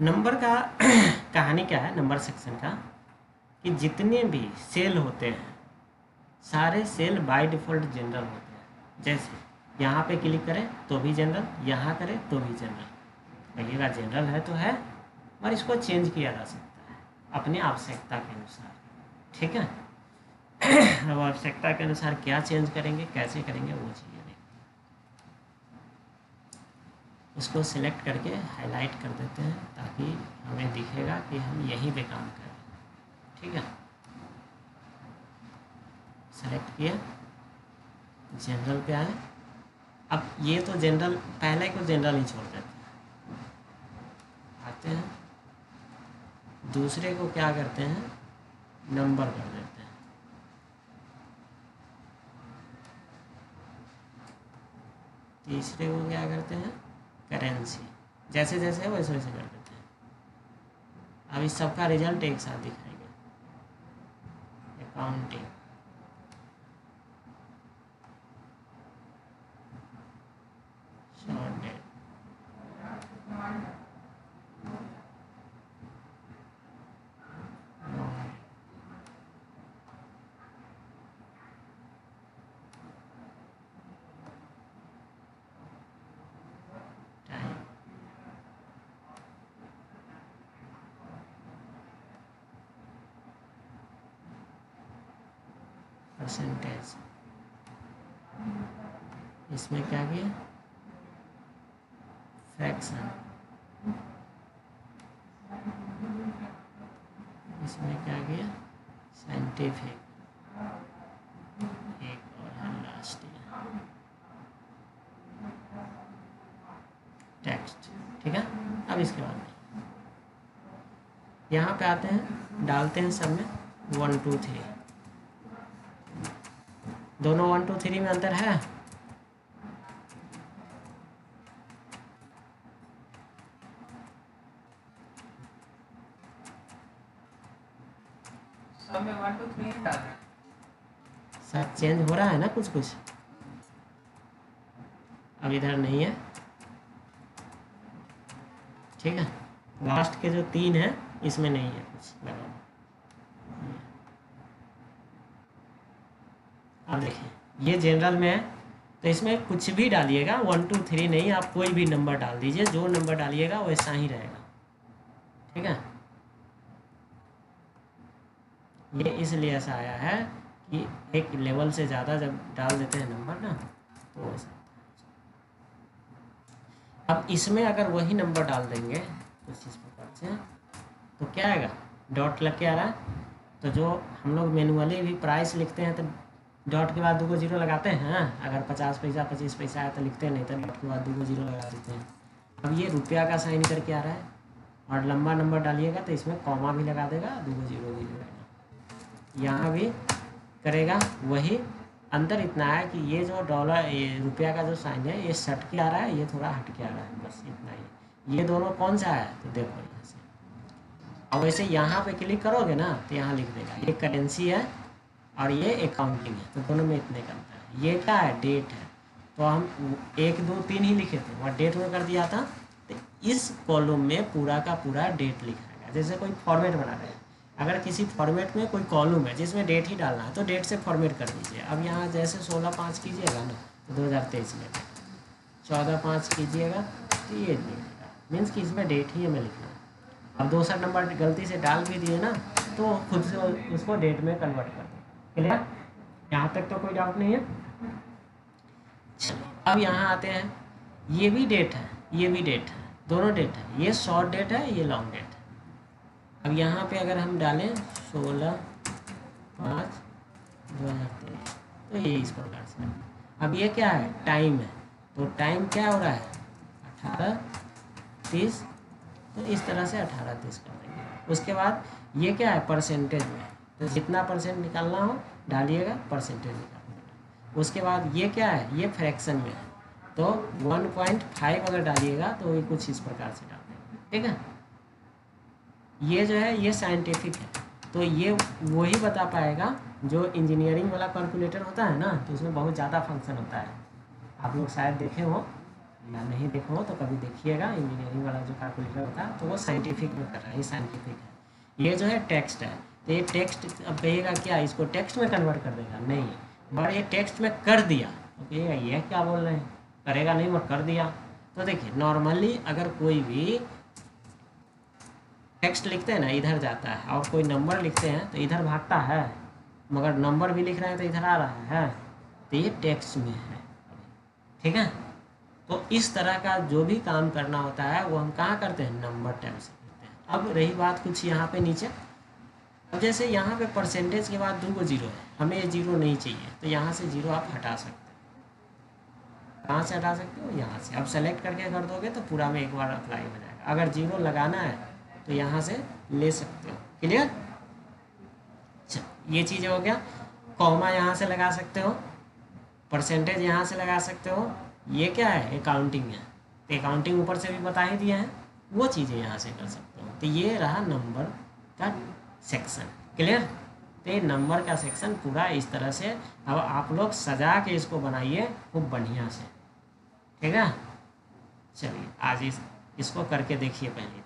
Number का कहानी क्या है नंबर सेक्शन का, कि जितने भी सेल होते हैं सारे सेल बाय डिफ़ॉल्ट जनरल होते हैं। जैसे यहाँ पे क्लिक करें तो भी जनरल, यहाँ करें तो भी जनरल। कहिएगा जनरल है तो है, और इसको चेंज किया जा सकता है अपनी आवश्यकता के अनुसार। ठीक है। अब आवश्यकता के अनुसार क्या चेंज करेंगे, कैसे करेंगे, वो चीज़ें नहीं। उसको सिलेक्ट करके हाईलाइट कर देते हैं ताकि हमें दिखेगा कि हम यहीं पे काम कर रहे हैं। ठीक है। सेलेक्ट किया, जनरल पे आए। अब ये तो जनरल, पहले को जनरल ही छोड़ देते हैं। आते हैं, दूसरे को क्या करते हैं, नंबर कर देते हैं। तीसरे को क्या करते हैं, करेंसी। जैसे जैसे है वैसे वैसे कर देते हैं। अब इस सबका रिजल्ट एक साथ दिखाएंगे। Accounting, short date, time, percentage. इसमें क्या किया, फ्रैक्शन। इसमें क्या किया, साइंटिफिक। एक और है लास्ट, टेक्स्ट। ठीक है। अब इसके बाद यहाँ पे आते हैं, डालते हैं सब में 1 2 3। दोनों 1 2 3 में अंतर है। सब में 1 2 3 डाल रहे हैं। सब चेंज हो रहा है ना कुछ कुछ। अब इधर नहीं है। ठीक है। लास्ट के जो 3 है इसमें नहीं है कुछ लगा। अब देखिए ये जनरल में है तो इसमें कुछ भी डालिएगा, 1 2 3 नहीं, आप कोई भी नंबर डाल दीजिए, जो नंबर डालिएगा वैसा ही रहेगा। ठीक है। ये इसलिए ऐसा आया है कि एक लेवल से ज़्यादा जब डाल देते हैं नंबर ना तो ऐसा। अब इसमें अगर वही नंबर डाल देंगे कुछ इस प्रकार से तो क्या आएगा, डॉट लग के आ रहा है। तो जो हम लोग मैनुअली भी प्राइस लिखते हैं तो डॉट के बाद 2 जीरो लगाते हैं। अगर 50 पैसा 25 पैसा है तो लिखते नहीं, तो डॉट के बाद 2 जीरो लगा देते हैं। अब ये रुपया का साइन करके आ रहा है, और लंबा नंबर डालिएगा तो इसमें कॉमा भी लगा देगा, 2 जीरो भी लगाएगा। यहाँ भी करेगा वही। अंतर इतना है कि ये जो डॉलर, ये रुपया का जो साइन है ये सट के आ रहा है, ये थोड़ा हट के आ रहा है, बस इतना ही। ये दोनों कौन सा है तो देखो यहाँ से। और वैसे यहाँ पे क्लिक करोगे ना तो यहाँ लिख देगा ये करेंसी है और ये अकाउंटिंग है, तो दोनों में इतने का अंतर है। ये क्या है, डेट है। तो हम 1 2 3 ही लिखे थे, वहाँ डेट में कर दिया था, तो इस कॉलम में पूरा का पूरा डेट लिखाएगा। जैसे कोई फॉर्मेट बना रहे हैं, अगर किसी फॉर्मेट में कोई कॉलम है जिसमें डेट ही डालना है तो डेट से फॉर्मेट कर दीजिए। अब यहाँ जैसे 16/5 कीजिएगा ना तो 2023 में, 14/5 कीजिएगा तो ये लिखेगा, मीन्स कि इसमें डेट ही हमें लिखना है। अब दूसरा नंबर गलती से डाल भी दिए ना तो खुद से उसको डेट में कन्वर्ट कर दो। क्लियर, यहाँ तक तो कोई डाउट नहीं है। चलो अब यहाँ आते हैं, ये भी डेट है, ये भी डेट है, दोनों डेट है। ये शॉर्ट डेट है, ये लॉन्ग डेट है। अब यहाँ पे अगर हम डालें 16/5/2023 तो ये इस प्रकार से। अब ये क्या है, टाइम है, तो टाइम क्या हो रहा है 18:30, तो इस तरह से 18:30 कर देंगे। उसके बाद ये क्या है, परसेंटेज में, तो जितना परसेंट निकालना हो डालिएगा, परसेंटेज निकालिएगा। उसके बाद ये क्या है, ये फ्रैक्शन में है, तो 1.5 अगर डालिएगा तो ये कुछ इस प्रकार से डाल देंगे। ठीक है। ये जो है ये साइंटिफिक है, तो ये वही बता पाएगा जो इंजीनियरिंग वाला कैलकुलेटर होता है ना, तो उसमें बहुत ज़्यादा फंक्शन होता है। आप लोग शायद देखे हो, या नहीं देखा हो तो कभी देखिएगा, इंजीनियरिंग वाला जो कैलकुलेटर होता है तो वो साइंटिफिक में कर रहा है, ये साइंटिफिक है। ये जो है टेक्स्ट है, तो ये टेक्स्ट अब कहिएगा क्या इसको टेक्स्ट में कन्वर्ट कर देगा, नहीं, मगर ये टेक्स्ट में कर दिया तो कहिएगा ये क्या बोल रहे हैं, करेगा नहीं मगर कर दिया। तो देखिए नॉर्मली अगर कोई भी टेक्स्ट लिखते हैं ना इधर जाता है, और कोई नंबर लिखते हैं तो इधर भागता है, मगर नंबर भी लिख रहे हैं तो इधर आ रहा है, तो ये टेक्स्ट में है, ठीक है। तो इस तरह का जो भी काम करना होता है वो हम कहाँ करते हैं, नंबर टैब से करते हैं। अब रही बात कुछ यहाँ पे नीचे, अब जैसे यहाँ पे परसेंटेज के बाद 2 जीरो है, हमें ये जीरो नहीं चाहिए, तो यहाँ से जीरो आप हटा सकते हैं। कहाँ से हटा सकते हो, यहाँ से। अब सेलेक्ट करके कर दोगे तो पूरा में एक बार अप्लाई हो जाएगा। अगर जीरो लगाना है तो यहाँ से ले सकते हो, क्लियर। ये चीज़ हो गया। कॉमा यहाँ से लगा सकते हो, परसेंटेज यहाँ से लगा सकते हो। ये क्या है, अकाउंटिंग है, तो अकाउंटिंग ऊपर से भी बता ही दिया है, वो चीज़ें यहाँ से कर सकते हो। तो ये रहा नंबर का सेक्शन, क्लियर। तो ये नंबर का सेक्शन पूरा इस तरह से। अब आप लोग सजा के इसको बनाइए खूब बढ़िया से, ठीक है। चलिए आज इसको करके देखिए पहले।